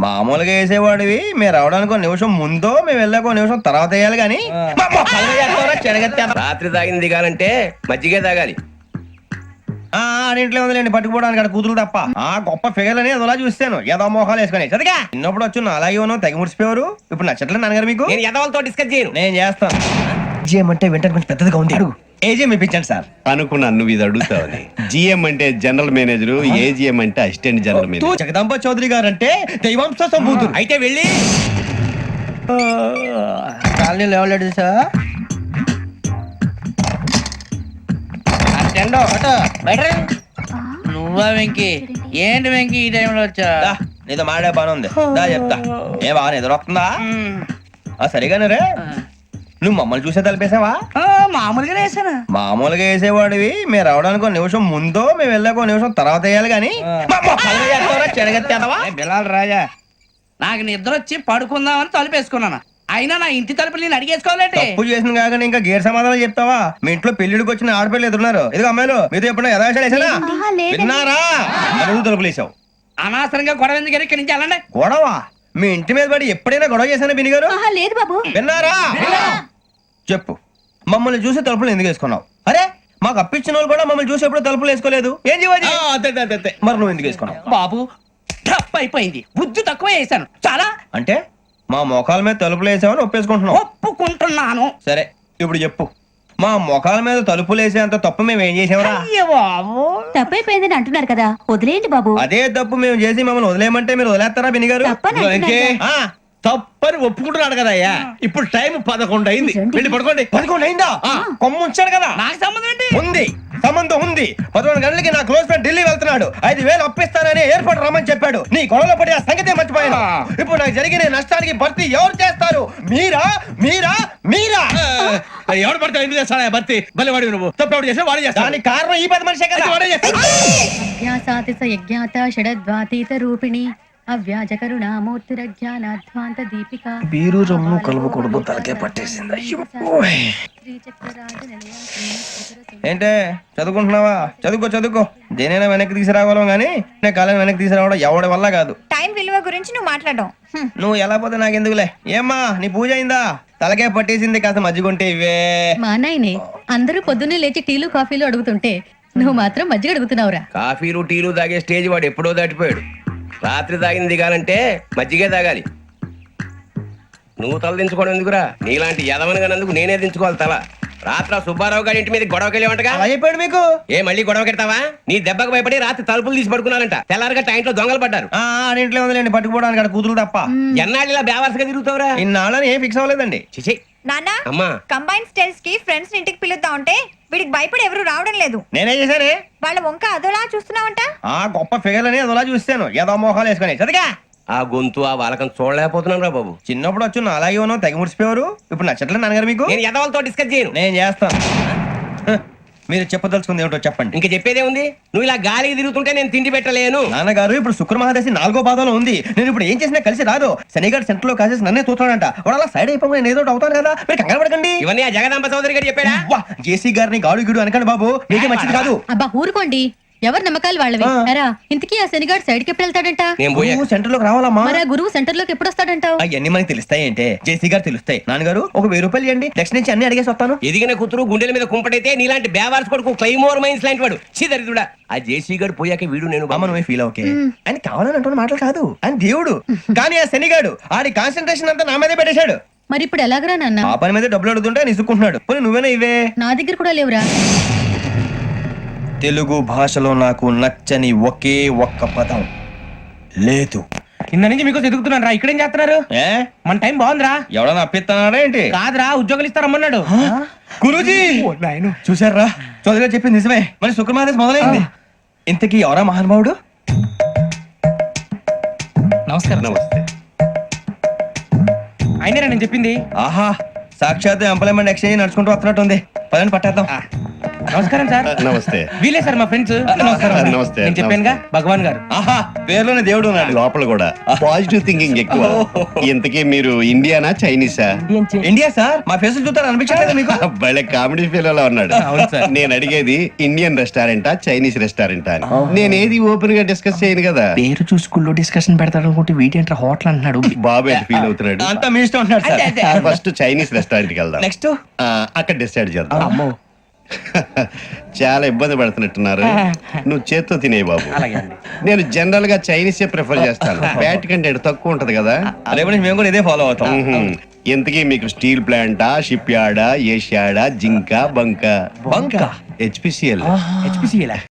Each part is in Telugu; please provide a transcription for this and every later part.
మామూలుగా వేసేవాడివి మీరు రావడానికి ఒక నిమిషం ముందో మేము వెళ్ళాక ఒక నిమిషం తర్వాత వేయాలి కానీ రాత్రి తాగింది దిగాలంటే మజ్జిగే తాగాలి. ఇంట్లో ఉందిలేండి పట్టుకుపోవడానికి అక్కడ కూతురు తప్ప గొప్ప ఫిగర్ అని అదోలా చూస్తాను ఏదో మోహాలు వేసుకుని చదిగా చిన్నప్పుడు వచ్చి అలాగే ఉన్నావు తెగ ముడిచిపోయారు. ఇప్పుడు నచ్చట్లేదు నాన్నగారు మీకు? నేను ఎదవలతో డిస్కస్ చేయను. నేను చేస్తాను. జిఎం అంటే వెంటనే కొంచెం పెద్దదిగా ఉంది అడుగు. ఏజిఎం ఇప్పించండి సార్. అనుకున్నాను నువ్వు ఇది అడుగుతావని. జిఎం అంటే జనరల్ మేనేజర్, ఏజిఎం అంటే assistant general manager. Jagadamba Chowdary గారు అంటే దైవాంశ సంభూతుడు. అయితే వెళ్ళి కాలనీ లేవలేడు సార్. నువ్వా వెంకీ? ఏంటి వెంకీ ఈ టైంలో వచ్చా? నీతో మాడే పని ఉంది దా చెప్తా. ఏ బాగా నిద్రొస్తుందా? సరిగానే రే. నువ్వు మమ్మల్ని చూసే తలిపేసావా? మామూలుగానే వేసాను. మామూలుగా వేసేవాడివి మీరు రావడానికి ఒక నిమిషం ముందో మేము వెళ్ళాక ఒక నిమిషం తర్వాత వేయాలి కానీ బిలాల్ రాజా, నాకు నిద్ర వచ్చి పడుకుందామని తలుపేసుకున్నాను. అయినా నా ఇంటి తలుపులు నేను అడిగేసుకోవాలంటే తప్పు చేసిన కాక ఇంకా గేర్ సమాధానం చెప్తావా? మీ ఇంట్లో పెళ్లిడికి వచ్చిన ఆడపిల్లలు ఎదురున్నారు. ఇదిగో అమ్మాయిలు మీతో ఎప్పుడైనా యథాశాలు వేసానా? విన్నారా? అడుగు తలుపులు వేసావు. అనవసరంగా గొడవ ఎందుకు ఇక్కడి నుంచి వెళ్ళండి. గొడవ? మీ ఇంటి మీద పడి ఎప్పుడైనా గొడవ చేశానా బిని గారు? లేదు బాబు. విన్నారా? చెప్పు, మమ్మల్ని చూసి తలుపులు ఎందుకు వేసుకున్నావు? అరే మాకు అప్పించిన వాళ్ళు కూడా మమ్మల్ని చూసి ఎప్పుడు తలుపులు వేసుకోలేదు. ఏం చేయాలి? మరి నువ్వు ఎందుకు వేసుకున్నావు? బాబు తప్పు అయిపోయింది, బుద్ధి తక్కువ వేసాను చాలా. అంటే మా మోకాల మీద తలుపులు వేసామని ఒప్పేసుకుంటున్నావు? ఒప్పుకుంటున్నాను. సరే ఇప్పుడు చెప్పు, మా మొఖాల మీద తలుపులు వేసేంత తప్పు మేము ఏం చేసామరా? బాబు తప్పైపోయిందని అంటున్నారు కదా, వదిలేయండి బాబు. అదే తప్పు మేము చేసి మమ్మల్ని వదిలేయమంటే మీరు వదిలేస్తారా బిని గారు? తప్పని ఒప్పుకుంటున్నాడు కదా అయ్యా. ఇప్పుడు టైం 11 అయింది, వెళ్ళి పడుకోండి. 11 అయిందా? కొమ్ము ఉంచాడు కదా. నాకు సంబంధం ఏంటి? ఉంది, సంబంధం ఉంది. 11 గంటలకి నా క్లోజ్ ఫ్రెండ్ ఢిల్లీ వెళ్తున్నాడు. 5,000 అప్పిస్తానని ఎయిర్పోర్ట్ రమ్మని చెప్పాడు. నీ గొడవలో పడి ఆ సంగతే మర్చిపోయాను. ఇప్పుడు నాకు జరిగిన నష్టానికి భర్తీ ఎవరు చేస్తారు? మీరా మీరా మీరా? ఎవడు పడితే ఎందుకు చేస్తాడా భర్తీ? మళ్ళీ వాడి నువ్వు తప్పు ఎవడు చేసా వాడే చేస్తా. దానికి కారణం ఈ 10 మనిషే కదా. వాడే చేస్తా. అజ్ఞాసాతి యజ్ఞాత షడద్వాతీత రూపిణి అవ్యాజ కరుణామూర్తిరజ్ఞానాధ్వాంత దీపిక. బీరు రమ్ము కలుపుకూడదు, తలకే పట్టేసింది. ఏంటే చదువుకుంటున్నావా? చదువుకో చదువుకో. దేనైనా వెనక్కి తీసుకురావాలం గానీ కాలం వెనక్కి తీసుకురావడం ఎవడి వల్ల కాదు. టైం విలువ గురించి నువ్వు మాట్లాడడం. నువ్వు ఎలా పోతే నాకెందుకులే. ఏమ్మా నీ పూజ అయిందా? తలకే పట్టేసింది, కాస్త మజ్జిగుంటే ఇవే. మా నాయనే అందరూ పొద్దున్నే లేచి టీలు కాఫీలు అడుగుతుంటే నువ్వు మాత్రం మజ్జిగ అడుగుతున్నావురా. కాఫీలు టీలు తాగే స్టేజ్ వాడు ఎప్పుడో దాటిపోయాడు. రాత్రి తాగింది దిగాలంటే మజ్జిగే తాగాలి. నువ్వు తల దించుకోవడం ఎందుకురా? నీలాంటి యదవనగానందుకు నేనే దించుకోవాలి తల. రాత్రి సుబ్బారావు గారి ఇంటి మీద గొడవకి వెళ్ళేవంటగా. అయిపోయాడు మీకు. ఏ మళ్ళీ గొడవ కెడతావా? నీ దెబ్బకు భయపడి రాత్రి తలుపులు తీసి పడుకున్నారంట. తెల్లారగా టైంట్లో దొంగలు పడ్డారు. ఇంట్లో ఉందిలేండి పట్టుకుపోవడానికి అక్కడ కూతురు తప్ప. ఎన్నాళ్ళు ఇలా బేవర్స్గా తిరుగుతావురా? ఇన్నాళ్ళని ఏం ఫిక్స్ అవ్వలేదండి. చిచి నాన్న, అమ్మా, కంబైన్ స్టైల్స్ కి ఫ్రెండ్స్ ఇంటికి పిలుద్దా ఉంటే వీడికి భయపడి ఎవరు రావడం లేదు. నేనే చేశానే. వాళ్ళ వంక అదోలా చూస్తున్నావంట. గొప్ప ఫిగర్ అని అదోలా చూస్తాను ఏదో మోహాలు వేసుకుని చదిగా. ఆ గొంతు ఆ వాలకం చూడలేకపోతున్నాను రా బాబు. చిన్నప్పుడు వచ్చి అలాగే ఉన్నావు తెగ ముడిచిపోయారు. ఇప్పుడు నచ్చట్లేదు నాన్నగారు మీకు? నేను ఎదవలతో డిస్కస్ చేయను. నేను చేస్తాను. మీరు చెప్పదలుచుకుంది ఏమిటో చెప్పండి. ఇంకా చెప్పేదే ఉంది. నువ్వు ఇలా గాలికి తిరుగుతుంటే నేను తిండి పెట్టలేను. నాన్నగారు ఇప్పుడు శుక్ర మహాదశి 4వ పాదంలో ఉంది. నేను ఇప్పుడు ఏం చేసినా కలిసి రాదు. శనిగారు సెంటర్ లో కాసేసి నన్నే చూస్తాడంట. వాడు అలా సైడ్ అయిపోయి నేను ఏదో అవుతాను కదా, మీరు కంగారు పడకండి. ఇవన్నీ ఆ జగదాంబ చౌదరి గారు చెప్పాడా? జేసీ గారిని గాడు గిడు అనకండి బాబు, మీకే మంచిది కాదు. అబ్బా ఊరుకోండి, ఎవరి నమ్మకాలు వాళ్ళవి. ఎరా ఇంతకీ ఆ శనిగాడు సైడ్ కి ఎప్పుడు వెళ్తాడంట? నేను సెంటర్ లోకి రావాలమ్మా. మరి ఆ గురువు సెంటర్ లోకి ఎప్పుడు వస్తాడంటావు? అవన్నీ మనకి తెలుస్తాయి అంటే జేసీ గారు తెలుస్తాయి. నాన్నగారు ఒక 1000 రూపాయలు ఇవ్వండి, నెక్స్ట్ నుంచి అన్ని అడిగేసి వస్తాను. ఎదిగిన కూతురు గుండెల మీద కుంపటైతే నీలాంటి బేవార్స్ కొడుకు క్లైమోర్ మైన్స్ లాంటి వాడు చీదరిదుడా. ఆ జేసీ గారు పోయాక వీడు నేను అమ్మ నువ్వే ఫీల్ ఓకే. ఆయన కావాలని అంటున్న మాటలు కాదు, ఆయన దేవుడు. కానీ ఆ శనిగాడు ఆడి కాన్సన్ట్రేషన్ అంతా నా మీదే పెట్టేశాడు. మరి ఇప్పుడు ఎలాగరా నాన్న? ఆ పని మీద డబ్బులు అడుగుతుంటే ఆయన ఇసుక్కుంటున్నాడు. పోనీ నువ్వేనా ఇవే? నా దగ్గర కూడా లేవురా. తెలుగు భాషలో నాకు నచ్చని ఒకే ఒక్క పదం లేదు. కింద నుంచి మీకు ఎదుగుతున్నాను రా. ఇక్కడేం చేస్తున్నారు? మన టైం బాగుందిరా. ఎవడన్నా అప్పిస్తున్నాడా ఏంటి? కాదురా, ఉద్యోగాలు ఇస్తారమ్మన్నాడు. గురూజీ చూసారా, చౌదరిగా చెప్పింది నిజమే. మరి శుక్రమాదేశ్ మొదలైంది. ఇంతకీ ఎవరా మహానుభావుడు? నమస్కారం. నమస్తే. అయినరా నేను చెప్పింది? ఆహా, సాక్షాత్ ఎంప్లాయ్మెంట్ ఎక్స్చేంజ్ నడుచుకుంటూ వస్తున్నట్టు ఉంది. పదండి పట్టేద్దాం. నమస్కారం సార్. నమస్తే. వీలే సార్ మా ఫ్రెండ్స్. నమస్కారం. నమస్తే. నేను చెప్పానుగా భగవాన్ గారు. ఆహా పేరులోనే దేవుడు ఉన్నాడు. లోపల కూడా పాజిటివ్ థింకింగ్ ఎక్కువ. ఇంతకీ మీరు ఇండియానా చైనీసా? ఇండియా సార్, మా ఫేస్ చూస్తారు అనిపించలేదు మీకు? భలే కామెడీ ఫీల్ అలా ఉన్నాడు. నేను అడిగేది ఇండియన్ రెస్టారెంటా చైనీస్ రెస్టారెంటా అని. నేనేది ఓపెన్ గా డిస్కస్ చేయను కదా. పేరు చూసి స్కూల్లో డిస్కషన్ పెడతాడు అనుకుంటే వీటేంట్రా హోటల్ అంటున్నాడు. బాబు ఎంత ఫీల్ అవుతున్నాడు? అంతా మీ ఇష్టం ఉంటున్నాడు సార్. ఫస్ట్ చైనీస్ రెస్టారెంట్ కి వెళ్దాం. నెక్స్ట్ అక్కడ డిసైడ్ చేద్దాం. చాలా ఇబ్బంది పడుతున్నట్టున్నారు. నువ్వు చేత్తో తినే బాబు. నేను జనరల్ గా చైనీసే ప్రిఫర్ చేస్తాను. ఫ్యాట్ కంటెంట్ తక్కువ ఉంటది కదా. రేపు నుంచి మేము కూడా ఇదే ఫాలో అవుతాం. ఎంతకీ మీకు స్టీల్ ప్లాంటా, షిప్ యార్డా, ఏషియాడా, జింక, బంక? బంక హెచ్పిసిఎల్.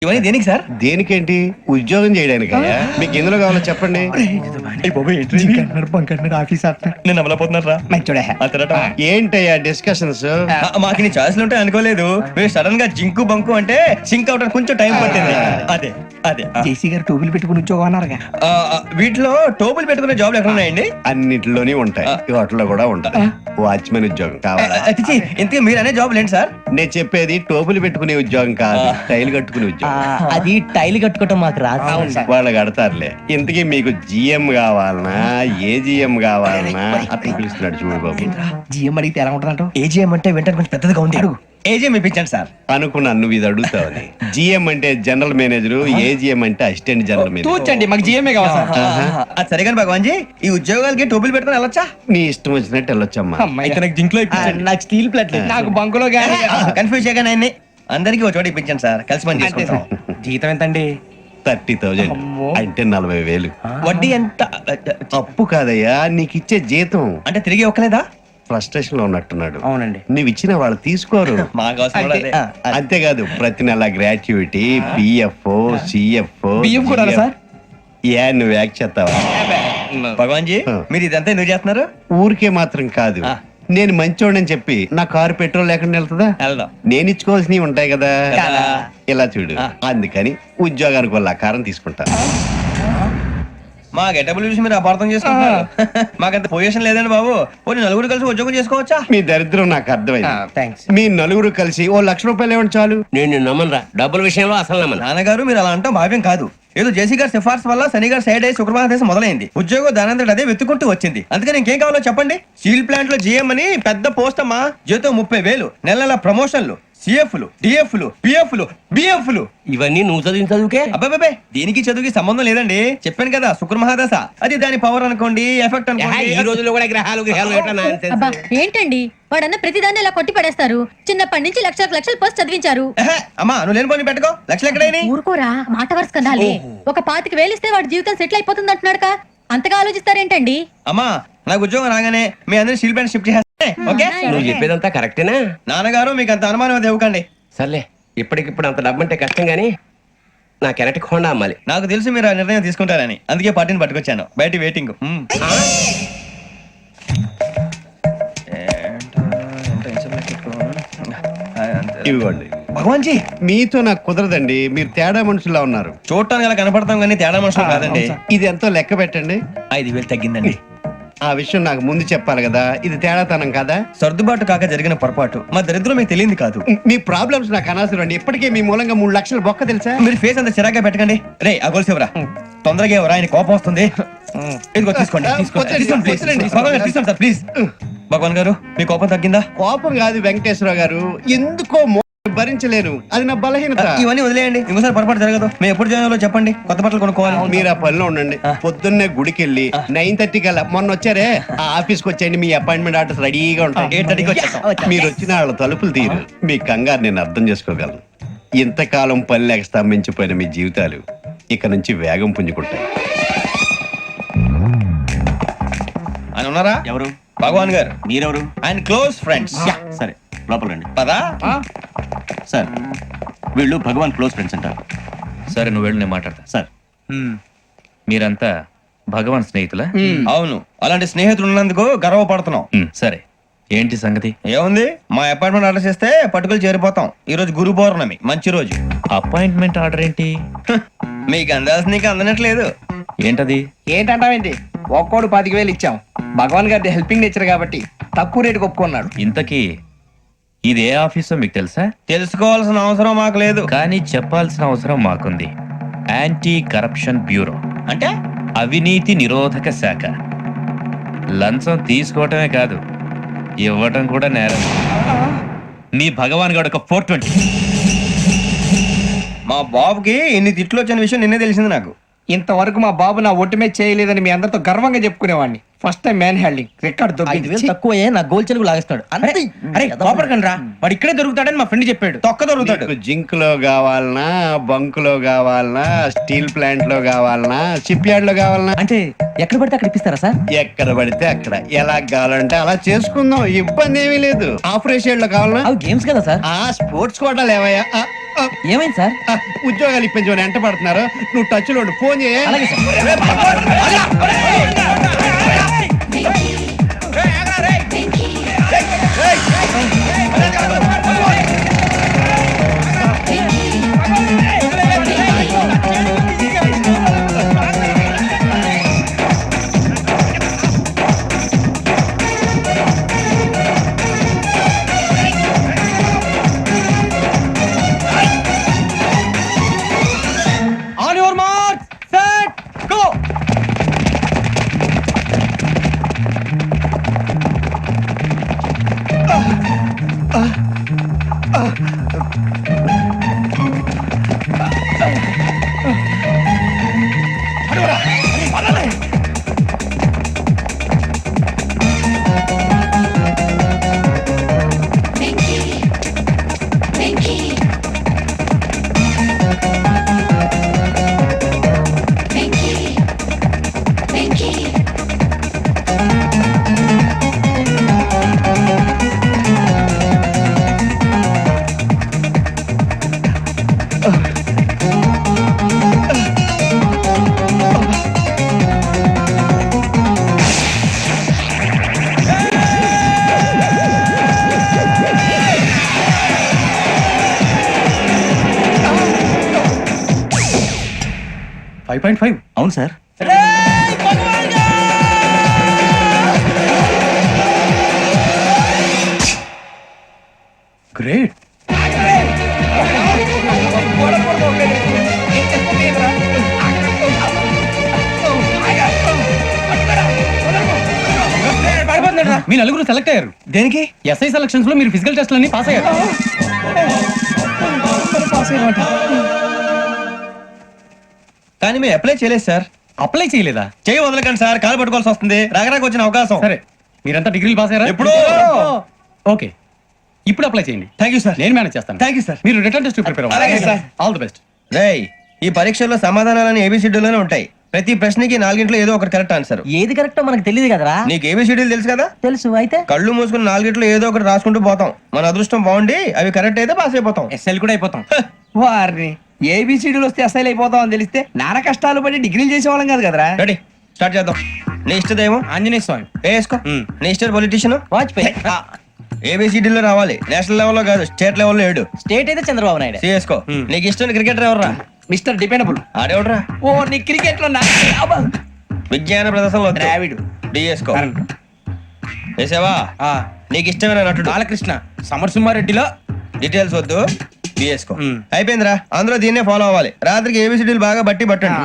ఇవన్నీ దేనికి సార్? దేనికేంటి? ఉద్యోగం చేయడానికి. మీకు ఎందులో కావాలో చెప్పండి. నేను అమలపోతున్నారా? ఏంటయ్యా డిస్కషన్స్? మాకు నీ ఛాయిస్లు ఉంటాయి అనుకోలేదు. మీరు సడన్ గా జింకు బంకు అంటే సింక్ అవడానికి కొంచెం టైం పట్టింది. అదే అదే జేసీ గారు టోపీలు పెట్టుకుని ఉద్యోగం అన్నారుగా. వీటిలో టోపులు పెట్టుకునే జాబ్లు ఎక్కడ ఉన్నాయండి? అన్నిటిలోనే ఉంటాయి, వాటిలో కూడా ఉంటాయి. వాచ్మెన్ ఉద్యోగం కావాలా? ఇంతకీ మీరు అనే జాబ్ ఏంటి సార్? నేను చెప్పేది టోపులు పెట్టుకునే ఉద్యోగం కాదు, టైల్ కట్టుకునే ఉద్యోగం. అది టైల్ కట్టుకోవటం మాకు రాదు. వాళ్ళు కడతారులే. ఇంతకీ మీకు జిఎం కావాలనా, ఏ జిఎం కావాలనా? అతను పిలుస్తున్నాడు చూడు బాబు. జిఎం అడిగితే ఎలా ఉంటుందంట? ఏజీఎం అంటే వెంటనే కొంచెం పెద్దదిగా ఉంది. అడుగు. ఏజీఎం ఇప్పించండి సార్. అనుకున్నాను నువ్వు ఇది అడుగుతావని. జిఎం అంటే జనరల్ మేనేజర్, ఏజిఎం అంటే అసిస్టెంట్ జనరల్ మేనేజర్. తూచండి, మాకు జిఎంఏ కావాలి సార్. అది సరే కానీ భగవాన్ జీ, ఈ ఉద్యోగాలకి టోపులు పెట్టుకుని వెళ్ళొచ్చా? నీ ఇష్టం వచ్చినట్టు వెళ్ళొచ్చమ్మా. అయితే నాకు జింక్ లో ఇప్పించండి. నాకు స్టీల్ ప్లేట్ నాకు బంకులో గానీ కన్ఫ్యూజ్ చేయగానే ఆయన్ని అందరికీ ఒక చోట ఇప్పించండి సార్. కలిసి పని చేసుకుంటాం. జీతం ఎంతండి? 30,000 అంటే 40,000. వడ్డీ ఎంత? అప్పు కాదయ్యా, నీకు ఇచ్చే జీతం. అంటే తిరిగి ఒక్కలేదా? ఫ్రస్ట్రేషన్ లో ఉన్నట్టున్నాడు. అవునండి. నువ్వు ఇచ్చిన వాళ్ళు తీసుకోరు. మాకు అవసరం కూడా అదే. అంతేకాదు ప్రతి నెల గ్రాట్యుటీ, పిఎఫ్, సిఎఫ్. బియ్యం కూడా సార్? ఏ నువ్వు యాక్ చేస్తావా? భగవాన్ జీ, మీరు ఇదంతా ఎందుకు చేస్తున్నారు? ఊరికే మాత్రం కాదు, నేను మంచోడని చెప్పి నా కారు పెట్రోల్ లేకుండా వెళ్తుందా? వెళ్దాం. నేను ఇచ్చుకోవాల్సినవి ఉంటాయి కదా. కదా. ఇలా చూడు, అందుకని ఉద్యోగానికి వాళ్ళ ఆకారం తీసుకుంటా. మా గెటబుల్ చూసి మీరు అపార్థం చేసుకుంటున్నారు. మాకంత పొజిషన్ లేదండి బాబు. పోనీ నలుగురు కలిసి ఉద్యోగం చేసుకోవచ్చా? మీ దరిద్రం నాకు అర్థమైంది. థ్యాంక్స్. మీ నలుగురు కలిసి ఓ ₹1,00,000 ఇవ్వండి చాలు. నేను నమ్మనరా, డబ్బుల విషయంలో అసలు నమ్మను. నాన్నగారు మీరు అలా అంటాం భావ్యం కాదు. ఏదో జేసీ గారి సిఫార్సు వల్ల శని గారు సైడ్ అయ్యి శుక్రవారం మొదలైంది. ఉద్యోగం దానంతటి అదే వెతుకుంటూ వచ్చింది. అందుకని ఇంకేం కావాలో చెప్పండి. స్టీల్ ప్లాంట్ లో జిఎం అని పెద్ద పోస్ట్ అమ్మా. జీతం 30,000, నెల నెల ప్రమోషన్లు, సిఎఫ్లు, డిఎఫ్లు, పిఎఫ్లు, బిఎఫ్లు. ఇవన్నీ నువ్వు చదివిన చదువుకే. అబ్బాబే, దీనికి చదువుకి సంబంధం లేదండి. చెప్పాను కదా, శుక్ర మహాదశ. అది దాని పవర్ అనుకోండి, ఎఫెక్ట్ అనుకోండి. ఈ రోజుల్లో కూడా గ్రహాలు ఏటా nonsense? అబ్బా ఏంటండి వాడన్న ప్రతిదాన్ని ఇలా కొట్టి పడేస్తారు. చిన్నప్పటి నుంచి లక్షలు పోస్ట్ చదివించారు. అమ్మా నువ్వు లేని పోనీ పెట్టుకో. లక్షలు ఎక్కడైనా ఊరుకోరా, మాట వరుస కదాలే. ఒక 25,000 ఇస్తే వాడి జీవితం సెటిల్ అయిపోతుంది అంటున్నాడుగా. అంతగా ఆలోచిస్తారేంటండి? అమ్మా నాకు ఉద్యోగం రాగానే మీ అందరూ స్టీల్ ప్లాంట్ షిఫ్ట్ చేస్తే ఓకే? నువ్వు చెప్పేదంతా కరెక్టేనా? నాన్నగారు మీకు అంత అనుమానం అది ఇవ్వకండి. సర్లే, ఇప్పటికిప్పుడు అంత డబ్బు అంటే కష్టం గానీ నా కెనటిక్ హోండా అమ్మాలి. నాకు తెలుసు మీరు ఆ నిర్ణయం తీసుకుంటారని, అందుకే పార్టీని పట్టుకొచ్చాను. బయట వెయిటింగ్. ఇవ్వండి. భగవాన్ జీ, మీతో నాకు కుదరదండి, మీరు తేడా మనుషుల్లా ఉన్నారు. చూడటానికి అలా కనపడతాం కానీ తేడా మనుషులు కాదండి. ఇది ఎంతో లెక్క పెట్టండి. 5,000 తగ్గిందండి. ఆ విషయం నాకు ముందు చెప్పాలి కదా. ఇది తేడాతనం కదా. సర్దుబాటు కాక జరిగిన పొరపాటు. మా దరిద్రం మీకు తెలియదు కాదు. మీ ప్రాబ్లమ్స్ నాకు అనవసరం అండి. ఇప్పటికే మీ మూలంగా 3 లక్షలు బొక్క తెలుసా? మీరు ఫేస్ అంత చిరాగ్గా పెట్టకండి. రే ఆ గొలుసు ఎవరా? తొందరగా ఎవరా? ఆయన కోపం వస్తుంది. ఇదిగో తీసుకోండి. తీసుకోండి ప్లీజ్. భగవాన్ గారు తీసుకోండి సార్ ప్లీజ్. భగవాన్ గారు మీ కోపం తగ్గిందా? కోపం కాదు వెంకటేశ్వరరావు గారు, ఎందుకో భరించలేను. అది నా బలహీనత. ఇవన్నీ వదిలేయండి, ఇంకోసారి పొరపాటు జరగదు. మేము ఎప్పుడు జాయిన్ అవ్వాలో చెప్పండి, కొత్త బట్టలు కొనుక్కోవాలి. మీరు ఆ పనిలో ఉండండి. పొద్దున్నే గుడికి వెళ్ళి 9:30 కల్లా, మొన్న వచ్చారే ఆ ఆఫీస్కి వచ్చేయండి. మీ అపాయింట్మెంట్ ఆర్డర్స్ రెడీగా ఉంటాయి. 8:30కి వచ్చేస్తాం. మీరు వచ్చిన వాళ్ళ తలుపులు తీరు. మీ కంగారు నేను అర్థం చేసుకోగలను. ఇంతకాలం పని లేక స్తంభించిపోయిన మీ జీవితాలు ఇక నుంచి వేగం పుంజుకుంటాయి. ఆయన ఉన్నారా? ఎవరు? భగవాన్ గారు. మీరెవరు? ఆయన క్లోజ్ ఫ్రెండ్స్. సరే లోపల రండి. పదా సార్ వీళ్ళు భగవాన్ క్లోజ్ ఫ్రెండ్స్ అంటారు. సరే నువ్వు వెళ్ళు, నేను మాట్లాడతా. సార్ మీరంతా భగవాన్ స్నేహితులా? అవును, అలాంటి స్నేహితులు ఉన్నందుకు గర్వపడుతున్నాం. సరే, ఏంటి సంగతి? ఏముంది, మా అపాయింట్మెంట్ ఆర్డర్ చేస్తే పట్టుకులు చేరిపోతాం. ఈ రోజు గురు పౌర్ణమి, మంచి రోజు. అపాయింట్మెంట్ ఆర్డర్ ఏంటి? మీకు అందాల్సిన నీకు అందనట్లేదు. ఏంటది? ఏంటంటావేంటి? ఒక్కోడు 25,000 ఇచ్చాం. భగవాన్ గారి హెల్పింగ్ నేచర్ కాబట్టి తక్కువ రేటుకి ఒప్పుకున్నాడు. ఇంతకీ ఇది ఏ ఆఫీసో మీకు తెలుసా? తెలుసుకోవాల్సిన అవసరం మాకు లేదు, కానీ చెప్పాల్సిన అవసరం మాకుంది. Anti corruption bureau. అంటే అవినీతి నిరోధక శాఖ. లంచం తీసుకోవటమే కాదు, ఇవ్వటం కూడా నేరం. మీ భగవాన్ గారు ఒక 420. మా బాబుకి ఇన్ని తిట్లు వచ్చిన విషయం నిన్నే తెలిసింది నాకు. ఇంతవరకు మా బాబు నా ఒట్టుమే చేయలేదని మీ అందరితో గర్వంగా చెప్పుకునేవాడిని. ఫస్ట్ టైం మ్యాన్ హ్యాండింగ్ రికార్డ్ 5,000 తక్కువే నా గోల్ చెలుగు లాగేస్తాడు అంతే. అరే కోపడకండి రా, వాడు ఇక్కడే దొరుకుతాడని మా ఫ్రెండ్ చెప్పాడు. తొక్క దొరుకుతాడు. నీకు జింక్ లో కావాలనా, బంక్ లో కావాలనా, స్టీల్ ప్లాంట్ లో కావాలనా, షిప్ యార్డ్ లో కావాలనా, అంటే ఎక్కడ పడితే అక్కడ ఇప్పిస్తారా సార్? ఎక్కడ పడితే అక్కడ ఎలా కావాలంటే అలా చేసుకుందాం, ఇబ్బంది ఏమీ లేదు. ఆపరేషన్ లో కావాలనా, అవి గేమ్స్ కదా సార్. ఆ స్పోర్ట్స్ కోటాలు ఏవయ్యా, ఏమైంది సార్? ఉద్యోగాలు ఇప్పించమని ఎంట పడుతున్నారు. నువ్వు టచ్ లో ఉండు, ఫోన్ చేయ. అలాగే sir. On your mark set go. అవును సార్. గ్రేట్. మీ నలుగురు సెలెక్ట్ అయ్యారు. దేనికి? ఎస్ఐ సెలక్షన్స్ లో మీరు ఫిజికల్ టెస్ట్ అన్ని పాస్ అయ్యారు. కానీ మేము అప్లై చేయలేదు సార్. అప్లై చేయలేదా? చేయి వదలకండి సార్, కాలు పట్టుకోవాల్సి వస్తుంది. రాగరాకు వచ్చిన అవకాశం. సరే, మీరంతా డిగ్రీలు పాస్ అయ్యారా? ఎప్పుడో. ఓకే, ఇప్పుడు అప్లై చేయండి. Thank you sir. నేను మేనేజ్ చేస్తాను. Thank you sir. మీరు రిటర్న్ టెస్ట్ ప్రిపేర్ అలాగే సార్. All the best. రేయ్, ఈ పరీక్షల్లో సమాధానాలని ఏబిసిడ్యూల్లోనే ఉంటాయి. ప్రతి ప్రశ్నకి 4 ఏదో ఒకటి కరెక్ట్ ఆన్సర్. ఏది కరెక్టో మనకు తెలియదు కదరా. నీకు ఏబిసిడ్యూల్ తెలుసు కదా? తెలుసు. అయితే కళ్ళు మూసుకుని 4 ఏదో ఒకటి రాసుకుంటూ పోతాం. మన అదృష్టం బాగుండి అవి కరెక్ట్ అయితే పాస్ అయిపోతాం. ఎస్ఎల్ కూడా అయిపోతాం. వారిని ఏబిసిడీలు వస్తే ఎస్ఐలు అయిపోతాం అని తెలిస్తే నాన్న కష్టాలు పడి డిగ్రీలు చేసేవాళ్ళం కాదు కదరా. రెడీ, స్టార్ట్ చేద్దాం. నీ ఇష్టదేమో ఆంజనేయ స్వామి. వేసుకో. నీ ఇష్ట పొలిటీషియన్ వాజ్పేయి. ఏబిసిడీలో రావాలి. నేషనల్ లెవెల్లో కాదు, స్టేట్ లెవెల్లో 7. స్టేట్ అయితే చంద్రబాబు నాయుడు. సిఎస్కో. నీకు ఇష్టం క్రికెటర్ ఎవర్రా? Mister dependable. ఆడేవడరా? ఓ నీ క్రికెట్ లో విజ్ఞాన ప్రదర్శనలో ద్రావిడు. డిఎస్కో. వేసావా? నీకు ఇష్టమైన నటుడు? బాలకృష్ణ. సమర్సింహారెడ్డిలో డీటెయిల్స్ వద్దు, బిఎస్కో. అయిపోయిందిరా. అందరూ దీన్నే ఫాలో అవ్వాలి. రాత్రికి ఏబిసిడీలు బాగా బట్టి పట్టండి.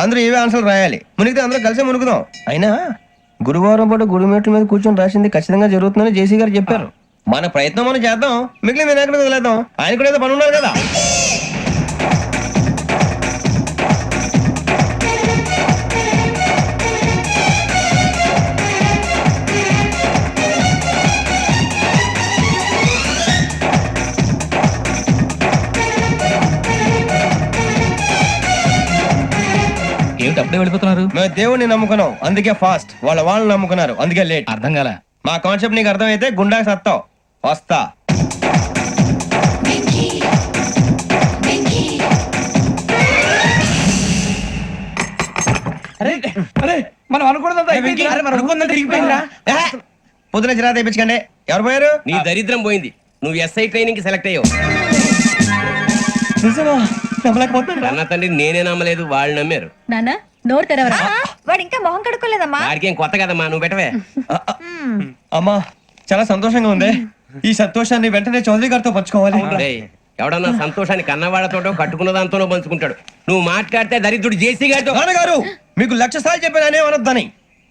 అందరూ ఏవే ఆన్సర్లు రాయాలి. మునిగితే అందరూ కలిసి మునుగుదాం. అయినా గురువారం పాటు గురుమేట్ల మీద కూర్చొని రాసింది ఖచ్చితంగా జరుగుతుందని జేసీ గారు చెప్పారు. మన ప్రయత్నం మనం చేద్దాం, మిగిలిన నేను ఎక్కడ వదిలేద్దాం. ఆయన కూడా ఏదో పని ఉన్నారు కదా. ఏమిటి అప్పుడే వెళ్ళిపోతున్నారు? మేము దేవుడిని నమ్ముకున్నాం, అందుకే ఫాస్ట్. వాళ్ళని నమ్ముకున్నారు, అందుకే లేట్. అర్థం కాలే. మా కాన్సెప్ట్ నీకు అర్థమైతే గుండా సత్తావు. వస్తా. మనం అనుకున్నదంతా అయిపోయిందిరా. పొద్దున చిరా తెప్పించకండి. ఎవరు పోయారు? నీ దరిద్రం పోయింది. నువ్వు ఎస్ఐ ట్రైనింగ్ కి సెలెక్ట్ అయ్యావు. అన్న తండ్రి నేనే నమ్మలేదు, వాళ్ళు నమ్మారు. నాన్న నోరు తెరవరా. వాడు ఇంకా మొహం కడుక్కోలేదమ్మా. వాడికి ఏం కొత్త కదమ్మా, నువ్వు పెట్టవే. అమ్మా చాలా సంతోషంగా ఉంది. ఈ సంతోషాన్ని వెంటనే చౌదరి గారితో పంచుకోవాలి. రేయ్, ఎవడన్నా సంతోషాన్ని కన్నవాళ్లతోటో కట్టుకున్న దాంతోనో పంచుకుంటాడు. నువ్వు మాట్లాడితే దరిద్రుడు జేసీ గారితో. నాన్నగారు మీకు 1,00,000 సార్లు చెప్పాననే అనొద్దని.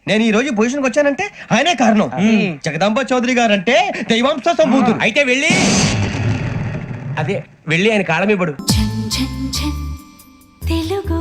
నేను ఈ రోజు పొజిషన్కి వచ్చానంటే ఆయనే కారణం. జగదాంబ చౌదరి గారు అంటే దైవాంశ సంభూతుడు. అయితే వెళ్ళి అదే వెళ్ళి ఆయన కాళ్ళమివ్వడు. తెలుగు